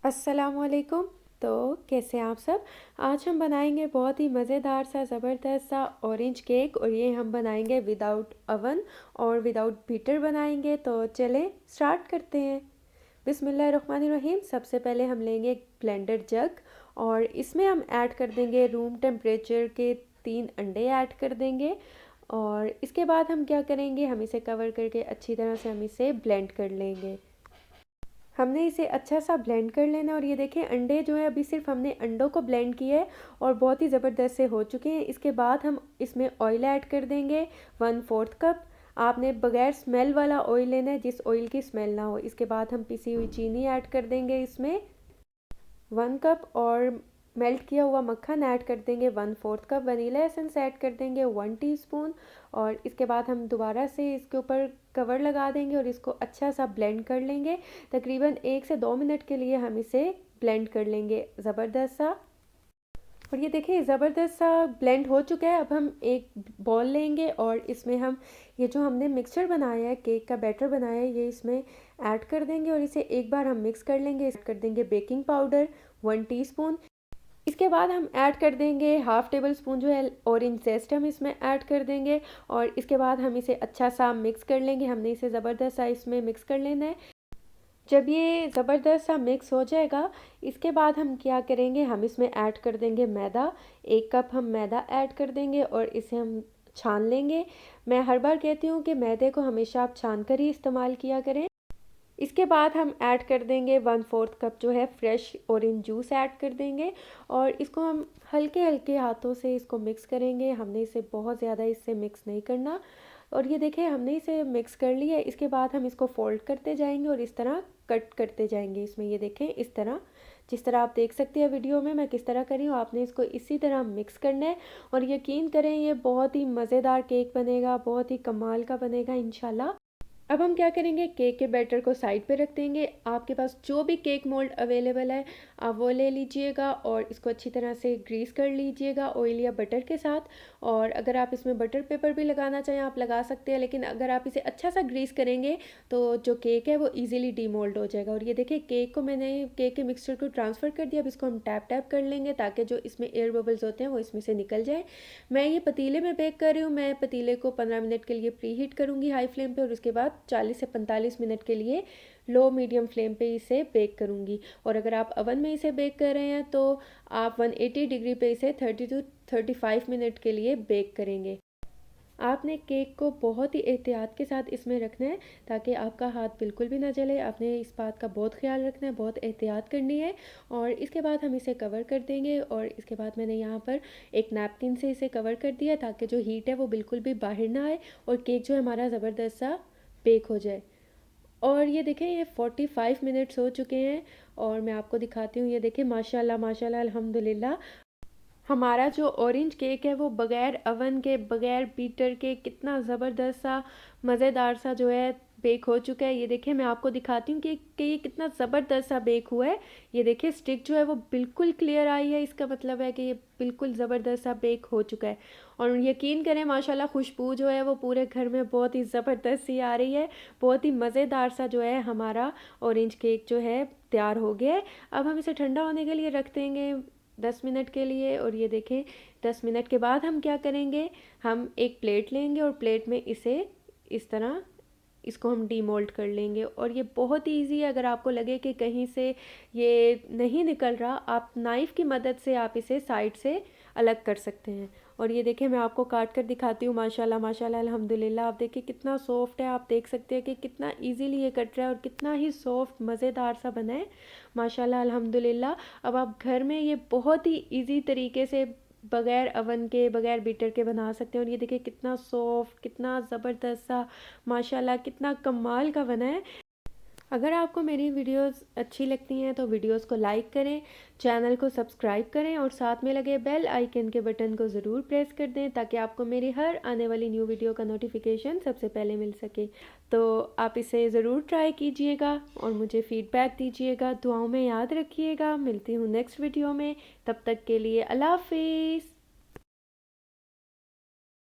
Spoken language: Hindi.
अस्सलामुअलैकुम। तो कैसे हैं आप सब। आज हम बनाएंगे बहुत ही मज़ेदार सा ज़बरदस्त सा ऑरेंज केक, और ये हम बनाएंगे विदाउट अवन और विदाउट बीटर बनाएंगे। तो चलें स्टार्ट करते हैं। बिस्मिल्लाहिर्रहमानिर्रहीम। सबसे पहले हम लेंगे एक ब्लेंडर जग, और इसमें हम ऐड कर देंगे रूम टेम्परेचर के 3 अंडे ऐड कर देंगे। और इसके बाद हम क्या करेंगे, हम इसे कवर करके अच्छी तरह से हम इसे ब्लेंड कर लेंगे। हमने इसे अच्छा सा ब्लेंड कर लेना है। और ये देखें अंडे जो है, अभी सिर्फ हमने अंडों को ब्लेंड किया है और बहुत ही ज़बरदस्त से हो चुके हैं। इसके बाद हम इसमें ऑयल ऐड कर देंगे 1/4 कप। आपने बगैर स्मेल वाला ऑयल लेना है, जिस ऑयल की स्मेल ना हो। इसके बाद हम पिसी हुई चीनी ऐड कर देंगे इसमें 1 कप, और मेल्ट किया हुआ मक्खन ऐड कर देंगे 1/4 कप। वनीला एसेंस ऐड कर देंगे 1 टीस्पून। और इसके बाद हम दोबारा से इसके ऊपर कवर लगा देंगे और इसको अच्छा सा ब्लेंड कर लेंगे। तकरीबन 1 से 2 मिनट के लिए हम इसे ब्लेंड कर लेंगे ज़बरदस्त सा। और ये देखिए ज़बरदस्त सा ब्लेंड हो चुका है। अब हम एक बॉल लेंगे और इसमें हम ये जो हमने मिक्सचर बनाया है, केक का बैटर बनाया है, ये इसमें ऐड कर देंगे और इसे एक बार हम मिक्स कर लेंगे। ऐड कर देंगे बेकिंग पाउडर 1 टीस्पून। इसके बाद हम ऐड कर देंगे हाफ़ टेबल स्पून जो है ऑरेंज जेस्ट, हम इसमें ऐड कर देंगे। और इसके बाद हम इसे अच्छा सा मिक्स कर लेंगे। हमने इसे ज़बरदस्त सा इसमें मिक्स कर लेना है। जब ये ज़बरदस्त सा मिक्स हो जाएगा, इसके बाद हम क्या करेंगे, हम इसमें ऐड कर देंगे मैदा। 1 कप हम मैदा ऐड कर देंगे और इसे हम छान लेंगे। मैं हर बार कहती हूँ कि मैदे को हमेशा आप छान कर ही इस्तेमाल किया करें। इसके बाद हम ऐड कर देंगे 1/4 कप जो है फ्रेश ऑरेंज जूस ऐड कर देंगे। और इसको हम हल्के हल्के हाथों से इसको मिक्स करेंगे। हमने इसे बहुत ज़्यादा इससे मिक्स नहीं करना। और ये देखें हमने इसे मिक्स कर लिया है। इसके बाद हम इसको फोल्ड करते जाएंगे और इस तरह कट करते जाएंगे इसमें। ये देखें इस तरह, जिस तरह आप देख सकते हैं वीडियो में मैं किस तरह करी हूँ, आपने इसको इसी तरह मिक्स करना है। और यकीन करें ये बहुत ही मज़ेदार केक बनेगा, बहुत ही कमाल का बनेगा इंशाल्लाह। अब हम क्या करेंगे, केक के बैटर को साइड पे रख देंगे। आपके पास जो भी केक मोल्ड अवेलेबल है आप वो ले लीजिएगा और इसको अच्छी तरह से ग्रीस कर लीजिएगा ऑयल या बटर के साथ। और अगर आप इसमें बटर पेपर भी लगाना चाहें आप लगा सकते हैं, लेकिन अगर आप इसे अच्छा सा ग्रीस करेंगे तो जो केक है वो ईजिली डीमोल्ड हो जाएगा। और ये देखिए केक को मैंने केक के मिक्सचर को ट्रांसफ़र कर दिया। अब इसको हम टैप टैप कर लेंगे ताकि जो इसमें एयर बबल्स होते हैं वो इसमें से निकल जाए। मैं ये पतीले में बेक कर रही हूँ। मैं पतीले को 15 मिनट के लिए प्री हीट करूँगी हाई फ्लेम पे, और उसके बाद 40 से 45 मिनट के लिए लो मीडियम फ्लेम पे इसे बेक करूँगी। और अगर आप अवन में इसे बेक कर रहे हैं तो आप 180 डिग्री पे इसे 30 to 35 मिनट के लिए बेक करेंगे। आपने केक को बहुत ही एहतियात के साथ इसमें रखना है ताकि आपका हाथ बिल्कुल भी ना जले। आपने इस बात का बहुत ख्याल रखना है, बहुत एहतियात करनी है। और इसके बाद हम इसे कवर कर देंगे। और इसके बाद मैंने यहाँ पर एक नैपकिन से इसे कवर कर दिया ताकि जो हीट है वो बिल्कुल भी बाहर ना आए और केक जो है हमारा ज़बरदस्त सा बेक हो जाए। और ये देखें ये 45 मिनट्स हो चुके हैं और मैं आपको दिखाती हूँ। ये देखें माशाल्लाह माशाल्लाह अल्हम्दुलिल्लाह, हमारा जो ऑरेंज केक है वो बग़ैर अवन के, बग़ैर बीटर के कितना ज़बरदस्त सा मज़ेदार सा जो है बेक हो चुका है। ये देखिए मैं आपको दिखाती हूँ कि ये कितना ज़बरदस्त सा बेक हुआ है। ये देखिए स्टिक जो है वो बिल्कुल क्लियर आई है, इसका मतलब है कि ये बिल्कुल ज़बरदस्त सा बेक हो चुका है। और यकीन करें माशाल्लाह खुशबू जो है वो पूरे घर में बहुत ही ज़बरदस्त सी आ रही है। बहुत ही मज़ेदार सा जो है हमारा ऑरेंज केक जो है तैयार हो गया है। अब हम इसे ठंडा होने के लिए रख देंगे 10 मिनट के लिए। और ये देखें 10 मिनट के बाद हम क्या करेंगे, हम एक प्लेट लेंगे और प्लेट में इसे इस तरह इसको हम डीमोल्ड कर लेंगे। और ये बहुत ही ईजी है। अगर आपको लगे कि कहीं से ये नहीं निकल रहा, आप नाइफ़ की मदद से आप इसे साइड से अलग कर सकते हैं। और ये देखें मैं आपको काट कर दिखाती हूँ। माशाल्लाह माशाल्लाह अल्हम्दुलिल्लाह, आप देखिए कितना सॉफ्ट है। आप देख सकते हैं कि कितना इजीली ये कट रहा है और कितना ही सॉफ्ट मज़ेदार सा बना है माशाल्लाह अल्हम्दुलिल्लाह। अब आप घर में ये बहुत ही इजी तरीके से बग़ैर अवन के, बग़ैर बीटर के बना सकते हैं। और ये देखिए कितना सॉफ्ट, कितना ज़बरदस्त सा माशाल्लाह, कितना कमाल का बना है। अगर आपको मेरी वीडियोस अच्छी लगती हैं तो वीडियोस को लाइक करें, चैनल को सब्सक्राइब करें और साथ में लगे बेल आइकन के बटन को ज़रूर प्रेस कर दें ताकि आपको मेरी हर आने वाली न्यू वीडियो का नोटिफिकेशन सबसे पहले मिल सके। तो आप इसे ज़रूर ट्राई कीजिएगा और मुझे फ़ीडबैक दीजिएगा। दुआओं में याद रखिएगा। मिलती हूँ नेक्स्ट वीडियो में, तब तक के लिए अल्लाह हाफिज़।